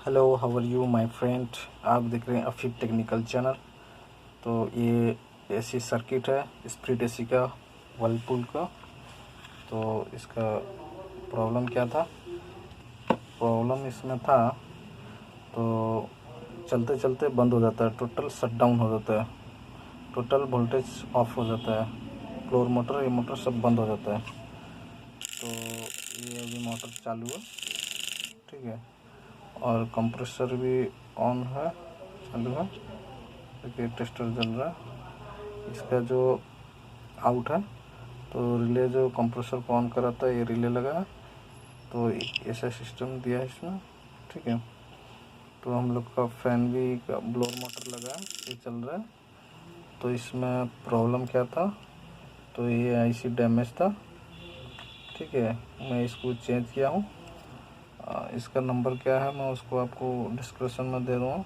Hello, how are you my friend. आप देख रहे हैं अफीफ टेक्निकल चैनल। तो ये एसी सर्किट है, स्प्लिट एसी का, वर्लपूल का। तो इसका प्रॉब्लम क्या था? प्रॉब्लम इसमें था तो चलते चलते बंद हो जाता है, टोटल शट डाउन हो जाता है, टोटल वोल्टेज ऑफ हो जाता है, फ्लोर मोटर, ये मोटर सब बंद हो जाता है। तो ये अभी मोटर चालू है, ठीक है, और कंप्रेसर भी ऑन है, चालू है। देखिए टेस्टर जल रहा है। इसका जो आउट है, तो रिले जो कंप्रेसर को ऑन कराता है, ये रिले लगा है। तो ऐसा सिस्टम दिया है इसमें, ठीक है। तो हम लोग का फैन भी ब्लोअर मोटर लगा है, ये चल रहा है। तो इसमें प्रॉब्लम क्या था? तो ये आईसी डैमेज था, ठीक है। मैं इसको चेंज किया हूँ। इसका नंबर क्या है मैं उसको आपको डिस्क्रिप्शन में दे दूँगा,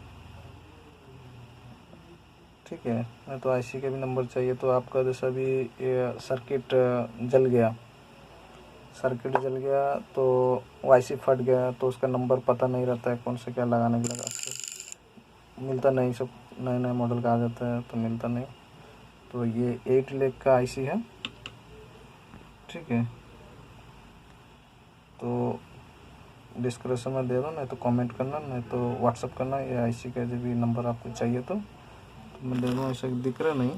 ठीक है। मैं तो आईसी का भी नंबर चाहिए। तो आपका जैसा भी ये सर्किट जल गया, तो आईसी फट गया, तो उसका नंबर पता नहीं रहता है, कौन से क्या लगाने के लगा मिलता नहीं, सब नए नए मॉडल का आ जाता है तो मिलता नहीं। तो ये 8 लेग का आईसी है, ठीक है। तो डिस्क्रिप्शन में दे दो, नहीं तो कमेंट करना, नहीं तो व्हाट्सअप करना। ये आईसी का जो भी नंबर आपको चाहिए तो मैं दे दूँ। ऐसा दिख रहा नहीं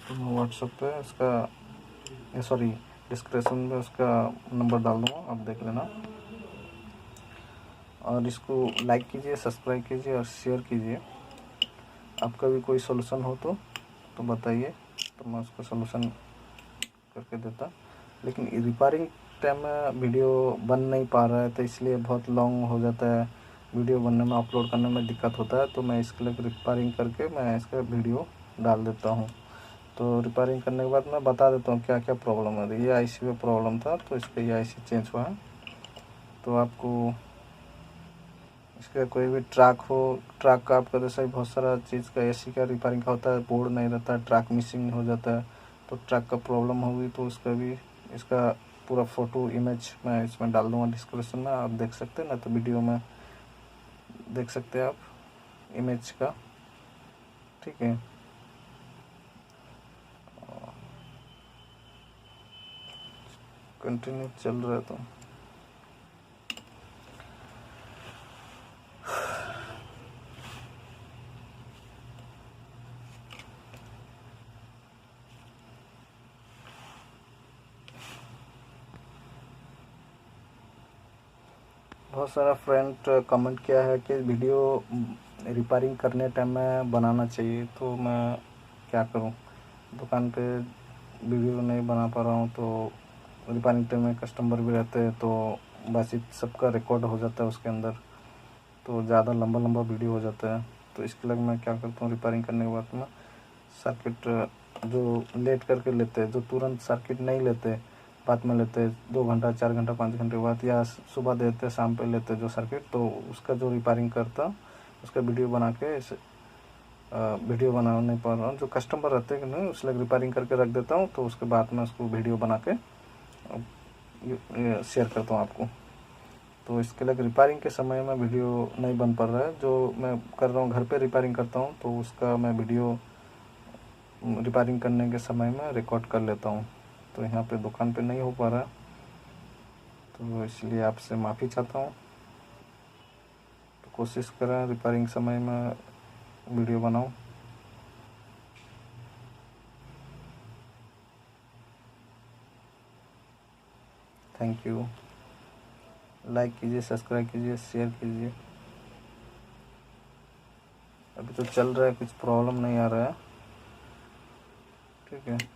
तो मैं व्हाट्सअप पे इसका सॉरी डिस्क्रिप्शन में उसका नंबर डाल दूँगा, आप देख लेना। और इसको लाइक कीजिए, सब्सक्राइब कीजिए और शेयर कीजिए। आपका भी कोई सोल्यूशन हो तो बताइए, तो मैं उसका सोल्यूशन करके देता। लेकिन रिपेयरिंग टाइम में वीडियो बन नहीं पा रहा है, तो इसलिए बहुत लॉन्ग हो जाता है, वीडियो बनने में, अपलोड करने में दिक्कत होता है। तो मैं इसके लिए रिपेयरिंग करके मैं इसका वीडियो डाल देता हूँ। तो रिपेयरिंग करने के बाद मैं बता देता हूँ क्या क्या प्रॉब्लम है। ये आईसी में प्रॉब्लम था, तो इसका ये आईसी चेंज हुआ है। तो आपको इसका कोई भी ट्रैक हो, ट्रैक का आपका जैसा ही बहुत सारा चीज़ का एसी का रिपेयरिंग का होता है, बोर्ड नहीं रहता है, ट्रैक मिसिंग हो जाता है, तो ट्रैक का प्रॉब्लम होगी तो उसका भी इसका पूरा फ़ोटो इमेज मैं इसमें डाल दूँगा डिस्क्रिप्शन में, आप देख सकते हैं ना। तो वीडियो में देख सकते हैं आप इमेज का, ठीक है। कंटिन्यू चल रहा है तो बहुत सारा फ्रेंड कमेंट किया है कि वीडियो रिपेयरिंग करने टाइम में बनाना चाहिए। तो मैं क्या करूं, दुकान पे वीडियो नहीं बना पा रहा हूं। तो रिपेयरिंग टाइम में कस्टमर भी रहते हैं, तो बातचीत सबका रिकॉर्ड हो जाता है उसके अंदर, तो ज़्यादा लंबा लंबा वीडियो हो जाता है। तो इसके लिए मैं क्या करता हूँ, रिपेयरिंग करने के बाद में सर्किट जो लेट करके लेते हैं, जो तुरंत सर्किट नहीं लेते, बाद में लेते हैं 2 घंटा 4 घंटा 5 घंटे बाद, या सुबह देते शाम पे लेते जो सर्किट, तो उसका जो रिपेयरिंग करता उसका वीडियो बना के वीडियो बना नहीं पा रहा हूँ। जो कस्टमर रहते हैं कि नहीं, उसलिए रिपेयरिंग करके रख देता हूँ। तो उसके बाद में उसको वीडियो बना के शेयर करता हूँ आपको। तो इसके लिए रिपेयरिंग के समय में वीडियो नहीं बन पा रहा है। जो मैं कर रहा हूँ, घर पे रिपेयरिंग करता हूँ, तो उसका मैं वीडियो रिपेयरिंग करने के समय में रिकॉर्ड कर लेता हूँ। तो यहाँ पे दुकान पे नहीं हो पा रहा है, तो इसलिए आपसे माफ़ी चाहता हूँ। तो कोशिश करें रिपेयरिंग समय में वीडियो बनाऊँ। Thank you. लाइक कीजिए, सब्सक्राइब कीजिए, शेयर कीजिए। अभी तो चल रहा है, कुछ प्रॉब्लम नहीं आ रहा है, ठीक है।